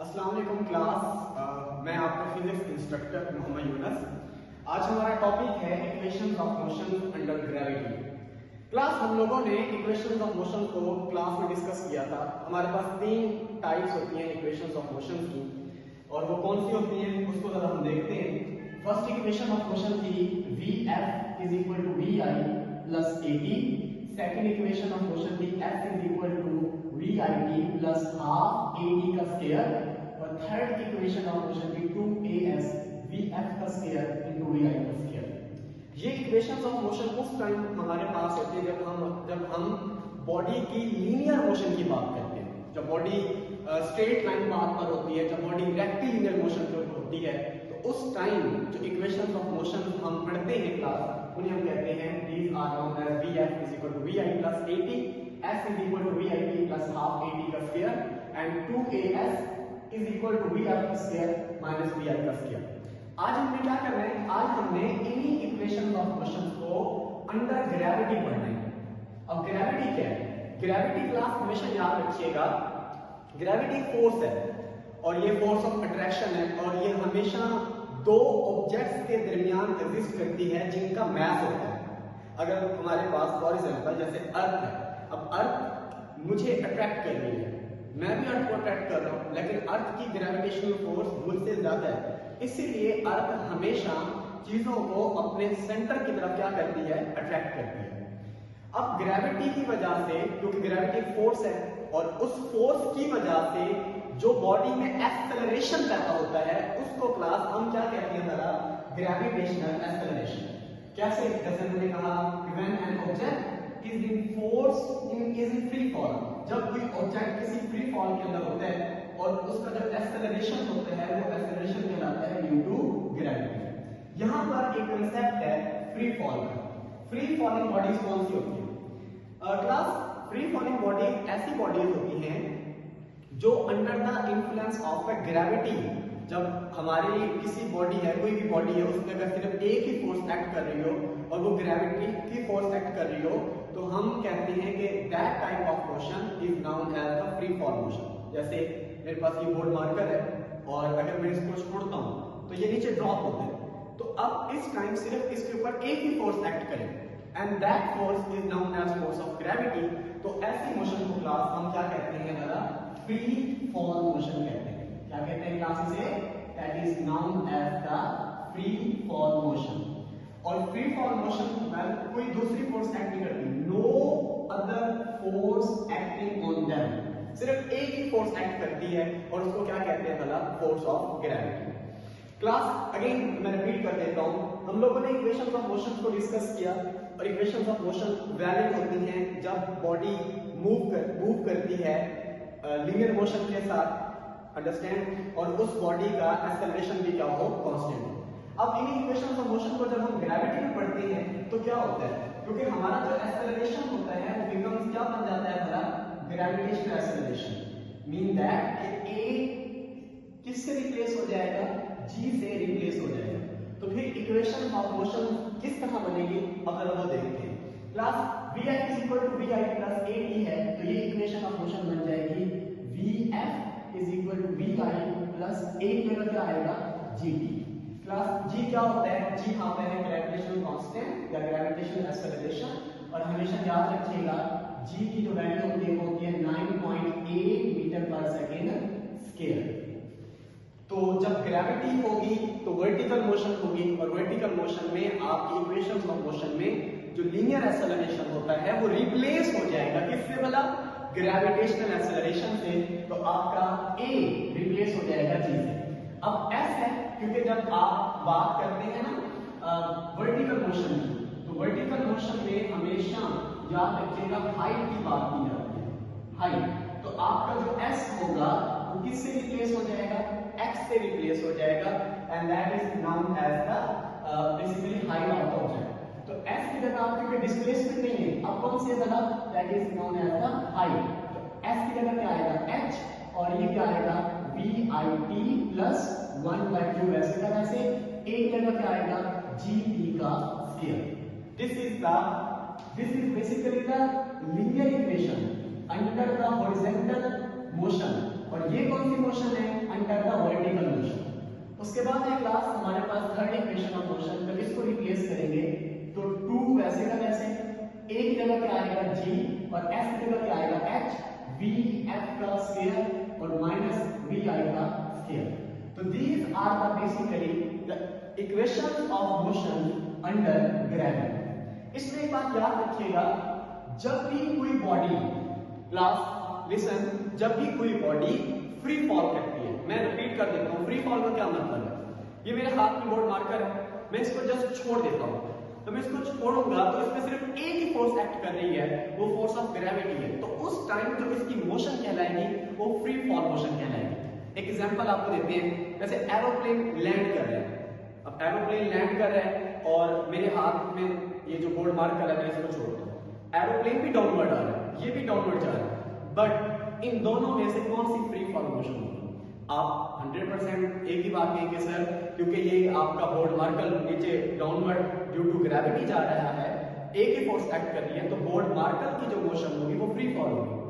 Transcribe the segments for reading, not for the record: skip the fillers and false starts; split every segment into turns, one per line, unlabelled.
अस्सलाम वालेकुम क्लास। मैं आपका फिजिक्स इंस्ट्रक्टर मोहम्मद यूनस। आज हमारा टॉपिक है equations of motion under gravity. Class हम लोगों ने इक्वेशंस ऑफ मोशन को क्लास में डिस्कस किया था। हमारे पास तीन टाइप्स होती हैं इक्वेशंस ऑफ मोशन की, और वो कौन सी होती हैं उसको जरा हम देखते हैं। फर्स्ट इक्वेशन ऑफ मोशन थी Vf is equal to Vi plus AT। Second equation of motion थी F is equal to VIT plus half AT का स्क्वायर। और थर्ड इक्वेशन ऑफ मोशन थी 2AS VF का स्क्वायर इनटू VI का square. ये equations of motion उस time हमारे पास होते हैं जब हम बॉडी की लीनियर मोशन की बात करते हैं। जब बॉडी स्ट्रेट लाइन पाथ पर होती है, जब बॉडी रेक्टिलिनियर मोशन पर होती है, तो उस टाइम जो इक्वेशंस ऑफ मोशन हम पढ़ते हैं क्लास, उन्हें हम कहते हैं these are known as Vf is equal to Vi plus AT, S is equal to VIT plus half AT का square, and 2AS is equal to VF का स्क्वायर माइनस VI का स्क्वायर। आज हमने क्या करना है? आज हमने इन्हीं इक्वेशंस ऑफ मोशन को अंडर ग्रेविटी पढ़ना है। अब ग्रेविटी क्या है? ग्रेविटी क्लास हमेशा याद रखिएगा, ग्रेविटी फोर्स है, और ये फोर्स ऑफ अट्रैक्शन है, और ये हमेशा दो ऑब्जेक्ट्स के दरमियान एग्जिस्ट करती है जिनका मैस होता है। अगर हमारे पास फॉर एग्जांपल जैसे अर्थ है, अब अर्थ मुझे अट्रैक्ट कर रही है, मैं भी अर्थ को अट्रैक्ट कर रहा हूं, लेकिन अर्थ की ग्रेविटेशनल फोर्स मुझसे ज्यादा है, इसीलिए अर्थ हमेशा चीजों को अपने सेंटर की तरफ क्या करती है? अट्रैक्ट करती है। अब ग्रेविटी की वजह से, क्योंकि ग्रेविटी फोर्स है, और उस फोर्स की वजह से जो बॉडी में एक्सेलरेशन पैदा होता है उसको क्लास हम क्या कहते हैं? जरा ग्रेविटेशनल एक्सेलरेशन। कैसे? जैसे मैंने कहा when an object is in free fall, जब कोई ऑब्जेक्ट किसी फ्री फॉल के अंदर होता है और उसका जो एक्सेलरेशन होता है वो एक्सेलरेशन कहलाता है ड्यू टू ग्रेविटी। यहां पर एक कांसेप्ट है फ्री फॉल का। फ्री फॉलिंग बॉडीज कौन सी होती है क्लास? फ्री फॉलिंग बॉडीज ऐसी बॉडीज होती हैं जो under the influence of the gravity, जब हमारी किसी बॉडी है, कोई भी बॉडी है, उसमें अगर सिर्फ एक ही फोर्स एक्ट कर रही हो और वो ग्रेविटी की फोर्स एक्ट कर रही हो, तो हम कहते हैं कि that type of motion is known as the free fall motion. जैसे मेरे पास ये बोर्ड मार्कर है, और अगर मैं इसको छोड़ता हूं तो ये नीचे ड्रॉप होता है, तो अब इस टाइम सिर्फ इसके ऊपर एक ही फोर्स एक्ट करे, and that force is known as force of gravity. तो ऐसी मोशन को क्लास हम क्या कहते हैं? जरा फ्री फॉल मोशन कहते हैं। क्या कहते हैं क्लास इसे? That is known as the free fall motion. और फ्री फॉल मोशन में कोई दूसरी फोर्स एक्ट नहीं करती, no other force acting on them, सिर्फ एक ही फोर्स एक्ट करती है, और उसको क्या कहते हैं? भला force of gravity. Class again मैं रिपीट कर देता हूं, हम लोगों ने इक्वेशंस ऑफ मोशन को डिस्कस किया, और इक्वेशंस ऑफ मोशन वैलिड होती हैं जब बॉडी मूव करती है लीनियर मोशन के साथ, अंडरस्टैंड, और उस बॉडी का एक्सेलरेशन भी क्या हो? कांस्टेंट हो। अब इन इक्वेशंस ऑफ मोशन को जब हम ग्रेविटी में पढ़ते हैं तो क्या होता है? क्योंकि हमारा जो एक्सेलरेशन होता है वो बिकम्स क्या बन जाता है? हमारा ग्रेविटेशनल एक्सेलरेशन। मीन दैट कि ए किससे रिप्लेस हो जाएगा? जी से रिप्लेस हो जाएगा। तो फिर इक्वेशन ऑफ मोशन किस तरह बनेगी? अब जरा वो देखते हैं। Class Vi is equal to Vi plus AT है, तो ये इक्वेशन ऑफ मोशन बन जाएगी Vf is equal to Vi plus A जगह क्या आएगा? Gt। क्लास G क्या होता है? G होता है ग्रेविटेशनल कांस्टेंट या ग्रेविटेशनल एक्सेलरेशन, और हमेशा याद रखिएगा G की जो वैल्यू होती है वो होती है 9.8 मीटर पर सेकेंड स्क्वायर। तो जब ग्रेविटी होगी तो वर्टिकल मोशन होगी, और वर्टिकल मोशन में आपकी इक्वेशंस ऑफ मोशन में जो लीनियर एक्सेलरेशन होता है वो रिप्लेस हो जाएगा किससे? भला ग्रेविटेशनल एक्सेलरेशन से। तो आपका A रिप्लेस हो जाएगा G से। अब S है, क्योंकि जब आप बात करते हैं ना वर्टिकल मोशन की, तो वर्टिकल मोशन में हमेशा याद रखिएगा हाइट की बात की जाती है, हाइट। तो आपका जो S होगा वो किससे रिप्लेस हो जाएगा? X से रिप्लेस हो जाएगा, and that is known as the basically height of the object. तो S की जगह आपके डिस्प्लेसमेंट नहीं है, अब कौन सी जगह? That is known as the height. तो S की जगह क्या आएगा? H, और ये क्या आएगा? VIT प्लस 1/2 वैसे का वैसे। A की जगह क्या आएगा? GT का square. This is basically the linear equation under the horizontal motion. और ये कौन सी मोशन है?
उसके बाद है क्लास हमारे पास थर्ड इक्वेशन ऑफ मोशन, जब इसको रिप्लेस करेंगे तो 2 वैसे का वैसे, a की जगह पे आएगा g और s की जगह पे आएगा h, v f का स्क्वायर और माइनस v आएगा स्क्वायर। तो these are the basically the equations of motion under gravity। इसमें एक बात याद रखिएगा, जब भी कोई बॉडी, क्लास लिसन, जब भी कोई बॉडी फ्री फॉल करती है, मैं रिपीट कर देता हूँ, फ्री फॉल का क्या मतलब है, ये मेरे हाथ में बोर्ड मार्कर है, मैं इसको जस्ट छोड़ देता हूँ, तो मैं इसको छोड़ूंगा तो इसमें सिर्फ एक ही फोर्स एक्ट कर रही है, वो फोर्स ऑफ ग्रेविटी है। तो उस टाइम जो इसकी मोशन कहलाएगी वो फ्री फॉल मोशन कहलाएगी। एक एग्जांपल आपको देते हैं, जैसे एरोप्लेन लैंड कर रहा है, अब एरोप्लेन लैंड कर रहा है और मेरे हाथ में ये जो बोर्ड मार्क कर रहा है, मैं इसको छोड़ता हूँ, एरोप्लेन भी डाउनवर्ड आ रहा है, ये भी डाउनवर्ड जा रहा है, बट इन दोनों में से कौन सी फ्री फॉल मोशन होगी? आप 100% एक ही बात कहेंगे सर, क्योंकि ये आपका बोर्ड मार्कर नीचे डाउनवर्ड ड्यू टू ग्रेविटी जा रहा है, एक ही फोर्स एक्ट कर रही है, तो बोर्ड मार्कर की जो मोशन होगी वो फ्री फॉल होगी।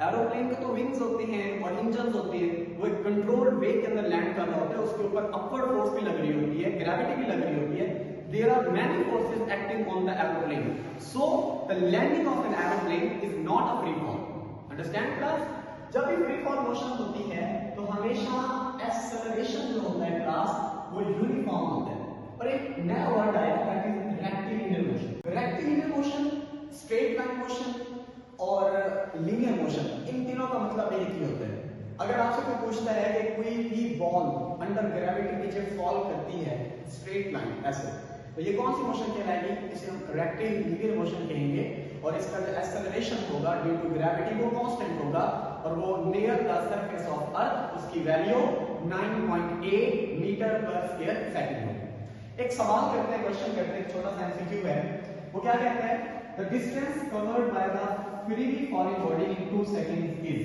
एरोप्लेन के तो विंग्स होते हैं और इंजन होते हैं, वो एक कंट्रोल्ड वे के अंदर लैंड कर रहा होता है, उसके ऊपर अपवर्ड फोर्स भी लग रही होती है, ग्रेविटी भी लग रही होती है। There are many forces acting on the aeroplane, so the landing of an aeroplane is not a free fall. Understand class? जब भी फ्री फॉल मोशन होती है तो हमेशा एक्सेलरेशन जो होता है क्लास वो यूनिफॉर्म होता है, और एक नया वर्ड आया that is rectilinear motion. Rectilinear motion, straight line motion और लीनियर मोशन, इन तीनों का मतलब एक ही होता है। अगर आपसे कोई पूछता है कि कोई भी बॉल अंडर ग्रेविटी नीचे फॉल करती है स्ट्रेट लाइन ऐसे, तो ये कौन सी मोशन कहलाएगी? इसे हम रेक्टिलिनियर मोशन कहेंगे, और इसका जो एक्सेलरेशन होगा ड्यू टू ग्रेविटी वो कांस्टेंट होगा, और वो near the surface of earth उसकी वैल्यू 9.8 मीटर पर स्क्वायर सेकंड होगी। एक सवाल करते हैं, क्वेश्चन करते हैं, छोटा सा एमसीक्यू है, वो क्या कहता है? The distance covered by the freely falling body in 2 seconds is,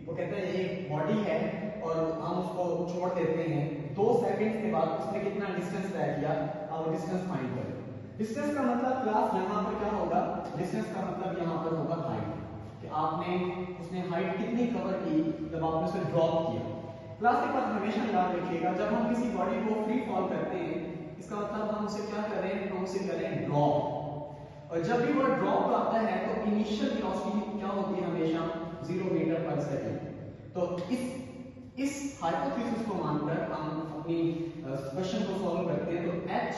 वो कहते हैं एक बॉडी है और हम उसको छोड़ देते हैं, 2 सेकंड के बाद उसने कितना डिस्टेंस तय किया, अब डिस्टेंस फाइंड करें। डिस्टेंस का मतलब क्लास यहाँ पर क्या होगा? डिस्टेंस का मतलब यहाँ पर होगा हाइट, कि आपने उसने हाइट कितनी कवर की जब आपने उसे ड्रॉप किया। क्लास एक बात हमेशा याद रखिएगा, जब हम किसी बॉडी को फ्री फॉल करते हैं, इसका मतलब हम उसे क्या करें? हम उसे करें ड्रॉप, और जब भी वो ड्रॉप आता है तो इनिशियल वेलोसिटी क्या होती है? हमेशा 0 मीटर पर सेकंड। तो इस हाइपोथेसिस को मानकर हम अपनी क्वेश्चन को सॉल्व करते हैं। तो h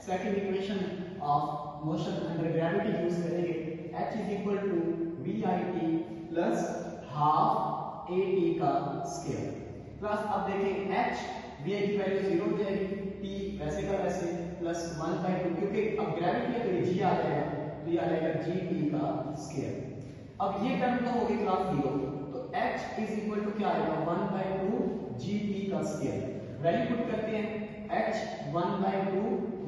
second equation of motion under gravity use करेंगे, h is equal to vit plus half at का स्क्वायर। प्लस अब देखें h vi की वैल्यू 0 हो जाएगी, t वैसे का वैसे प्लस 1/2, क्योंकि अब ग्रेविटी है तो g आ जाएगा, तो ये आ जाएगा gt का स्क्वायर। अब ये टर्म तो हो गई क्लास 0, तो h इज इक्वल टू क्या आएगा? 1/2 gt का स्क्वायर। वैल्यू पुट करते हैं, h 1/2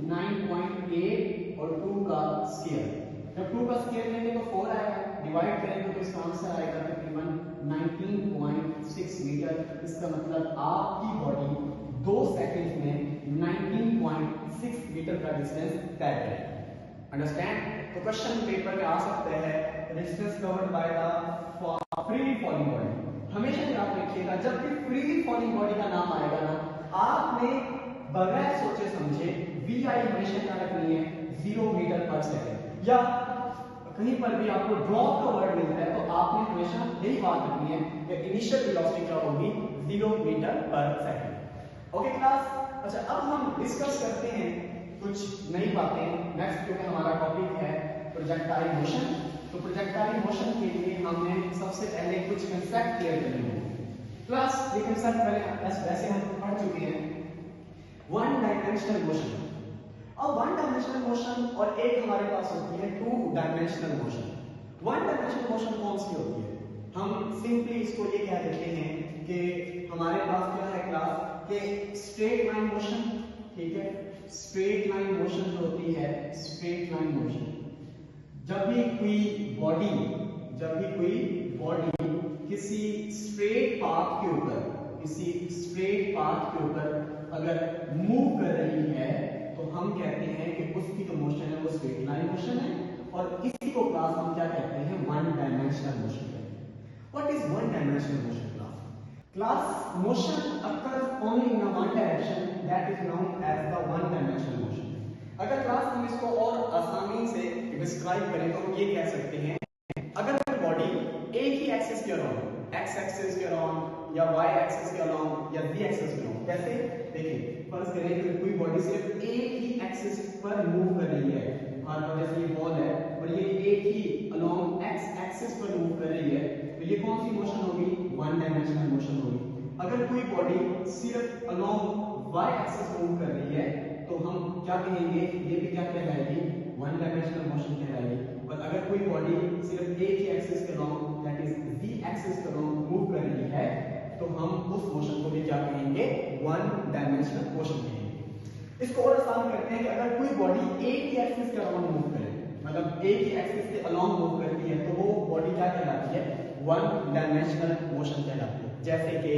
9.8 और 2 का स्क्वायर। जब 2 का स्क्वायर लेंगे तो 4 आएगा, डिवाइड करेंगे तो इसका आंसर आएगा तकरीबन 19.6 मीटर। इसका मतलब आपकी बॉडी 2 सेकंड में 19.6 मीटर का डिस्टेंस तय करेगी। अंडरस्टैंड? तो क्वेश्चन पेपर में आ सकता है distance covered by the freely falling body. हमेशा याद रखिएगा, जब भी फ्रीली फॉलिंग बॉडी का नाम आएगा ना, आपने बगैर सोचे समझे vi हमेशा क्या रखनी है? 0 मीटर पर सेकंड, या कहीं पर भी आपको ड्रॉप का वर्ड मिलता है तो आपने हमेशा यही बात रखनी है कि इनिशियल वेलोसिटी क्या होगी? 0 मीटर पर सेकंड। Okay class? अच्छा, अब हम डिस्कस करते हैं कुछ नई बातें नेक्स्ट, क्योंकि हमारा टॉपिक है प्रोजेक्टाइल मोशन। तो प्रोजेक्टाइल मोशन के लिए हमने सबसे पहले कुछ कंसेप्ट क्लियर करने होंगे। प्लस ये कंसेप्ट पहले वैसे हम पढ़ चुके हैं, वन डायमेंशनल मोशन। अब वन डायमेंशनल मोशन और एक हमारे पास होती है 2 dimensional motion. One dimensional motion कौन सी होती है? हम सिंपली इसको ये कह देते हैं कि हमारे पास क्या है क्लास के स्ट्रेट लाइन मोशन, ठीक है? स्ट्रेट लाइन मोशन जो होती है, स्ट्रेट लाइन मोशन, जब भी कोई बॉडी किसी स्ट्रेट पाथ के ऊपर अगर मूव कर रही है तो हम कहते हैं कि उसकी जो मोशन है वो स्ट्रेट लाइन मोशन है, और इसी को क्लास हम क्या कहते हैं? वन डायमेंशनल मोशन कहते हैं। What is one dimensional motion class?
Class motion occurs only in a one direction, that is known as the one dimensional motion. अगर क्लास हम इसको और आसानी से डिस्क्राइब करें तो हम ये कह सकते हैं, अगर कोई बॉडी एक ही एक्सिस के अराउंड, एक्स एक्सिस के अराउंड या वाई एक्सिस के अराउंड या जी एक्सिस के अराउंड, कैसे देखिए फर्ज करें कि कोई बॉडी सिर्फ एक ही एक्सिस पर मूव कर रही है, और जैसे ये बॉल है और ये एक ही अलोंग एक्स एक्सिस पर मूव कर रही है, तो ये कौन सी मोशन होगी? वन डायमेंशनल मोशन होगी। अगर कोई बॉडी सिर्फ अलोंग वाई एक्सिस पर मूव कर रही है तो हम क्या कहेंगे? ये भी क्या कहलाएगी? वन डायमेंशनल मोशन कहलाएगी। और अगर कोई बॉडी सिर्फ एक ही एक्सिस के along, that is z axis के अलोंग मूव कर रही है, तो हम उस मोशन को भी क्या कहेंगे? वन डायमेंशनल मोशन कहेंगे। इसको और आसान करते हैं कि अगर कोई बॉडी एक ही एक्सिस के अराउंड मूव करे, मतलब एक ही एक्सिस के अलोंग मूव करती है, तो वो बॉडी क्या कहलाती है? वन डायमेंशनल मोशन कहलाती है। जैसे कि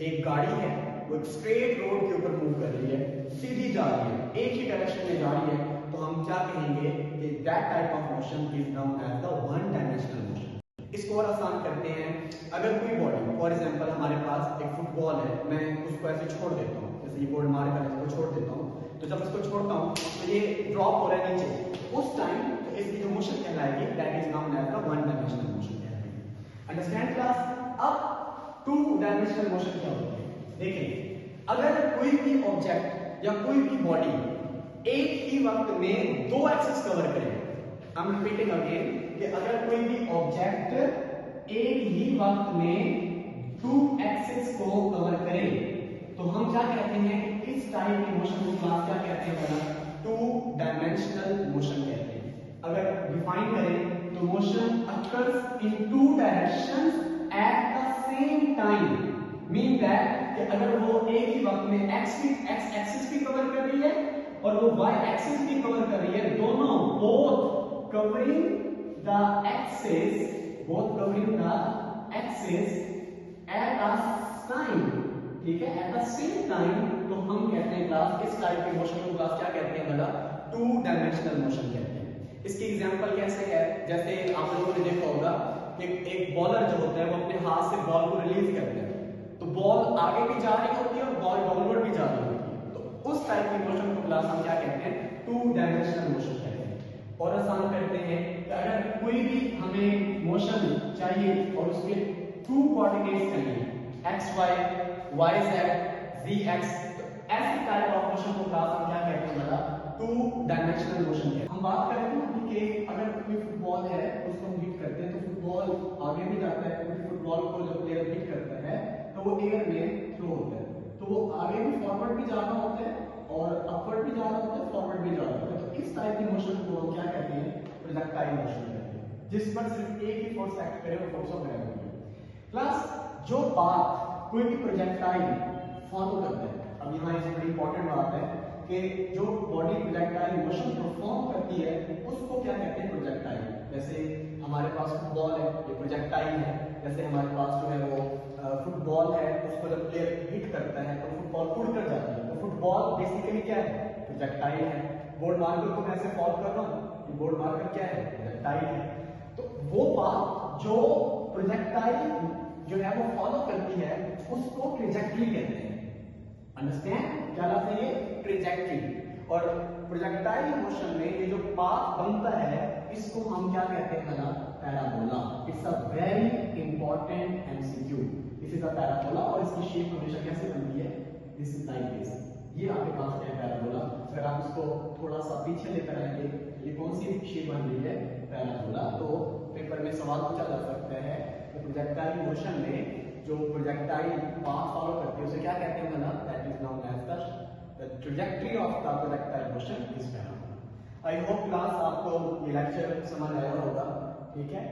एक गाड़ी है, वो स्ट्रेट रोड के ऊपर मूव कर रही है, सीधी जा रही है, एक ही डायरेक्शन में जा रही है, तो हम क्या कहेंगे कि that type of motion is known as the one dimensional motion. इसको और आसान करते हैं, अगर कोई बॉडी, फॉर एग्जांपल हमारे पास एक फुटबॉल है, मैं उसको ऐसे छोड़ देता हूँ, जैसे ये बॉल मार कर इसको छोड़ देता हूँ, तो जब इसको छोड़ता हूँ तो ये ड्रॉप हो रहा है नीचे, उस टाइम इसकी जो मोशन कहलाएगी that is known as the one dimensional motion कहलाएगी। Understand class? अब टू डायमेंशनल मोशन क्या होती है? देखिए, अगर कोई भी ऑब्जेक्ट या कोई भी बॉडी एक ही वक्त में दो एक्सिस कवर करे, आई एम रिपीटिंग अगेन कि अगर कोई भी ऑब्जेक्ट एक ही वक्त में टू एक्सिस को कवर करे, तो हम क्या कहते हैं कि इस टाइप की मोशन को क्लास क्या कहते हैं? बना टू डायमेंशनल मोशन कहते हैं। अगर डिफाइन करें तो motion occurs in two directions at the same time, mean that कि अगर वो एक ही वक्त में एक्स एक्सिस भी कवर कर रही है और वो वाई एक्सिस भी कवर कर रही है, दोनों both covering the axis at the time, ठीक है, एट द सेम टाइम, तो हम कहते हैं क्लास इस टाइप के मोशन को क्लास क्या कहते हैं? भला टू डायमेंशनल मोशन कहते हैं। इसकी एग्जांपल कैसे है? जैसे आप लोगों ने देखा होगा कि एक बॉलर जो होता है वो अपने हाथ से बॉल को रिलीज करता है, तो बॉल आगे भी जा रही होती है और बॉल डाउनवर्ड भी जा रही होती है, तो उस टाइप की मोशन को क्लास हम क्या कहते हैं? टू डायमेंशनल मोशन कहते हैं। और आसान करते हैं कि अगर कोई भी हमें मोशन चाहिए और उसके टू कोऑर्डिनेट्स चाहिए, एक्स वाई, वाई जेड, जी एक्स, तो ऐसी टाइप ऑफ मोशन को क्लास हम क्या कहते हैं? बता टू डायमेंशनल मोशन है। हम बात करें ना कि अगर कोई फुटबॉल है उसको हम हिट करते हैं तो फुटबॉल आगे भी जाता है, क्योंकि फुटबॉल को जब प्लेयर हिट करता है तो वो एयर में थ्रो होता है, तो वो आगे भी फॉरवर्ड भी जा रहा होता है और अपवर्ड भी जा रहा होता है, फॉरवर्ड भी जा रहा होता है। तो इस टाइप की मोशन को हम क्या कहते हैं? प्रोजेक्टाइल मोशन कहते हैं, जिस पर सिर्फ एक ही फोर्स एक्ट करे वो फोर्स ऑफ ग्रेविटी। प्लस जो पाथ कोई भी प्रोजेक्टाइल फॉलो करता है, अब यहाँ एक बड़ी इंपॉर्टेंट बात है कि जो बॉडी प्रोजेक्टाइल मोशन परफॉर्म करती है उसको क्या कहते हैं? प्रोजेक्टाइल। जैसे हमारे पास फुटबॉल है, ये प्रोजेक्टाइल है। जैसे हमारे पास जो है वो फुटबॉल है, उसको जब प्लेयर हिट करता है तो फुटबॉल उड़कर जाती है, तो फुटबॉल बेसिकली क्या है? प्रोजेक्टाइल है। बोर्ड मार्कर को मैं ऐसे फॉलो कर रहा हूँ, ये बोर्ड मार्कर क्या है? प्रोजेक्टाइल है। तो वो पाथ जो प्रोजेक्टाइल जो है वो फॉलो करती है उसको ट्रेजेक्टरी कहते हैं। अंडरस्टैंड? क्या लाता है ये? ट्रेजेक्टरी। और प्रोजेक्टाइल मोशन में ये जो पाथ बनता है इसको हम क्या कहते हैं? ना parabola. It's a very important MCQ. This is a parabola और इसकी शेप हमेशा कैसे बनती है? This is like this. ये आपके पास है पैराबोला। अगर आप इसको थोड़ा सा पीछे लेकर आएंगे, ये कौन सी शेप बन रही है? पैराबोला। तो पेपर में सवाल पूछा जा सकता है कि प्रोजेक्टाइल मोशन में जो प्रोजेक्टाइल पाथ फॉलो करती है उसे क्या कहते हैं? ना that is known as the trajectory of the projectile motion is parabola. I hope class आपको ये लेक्चर समझ आया होगा, ठीक है।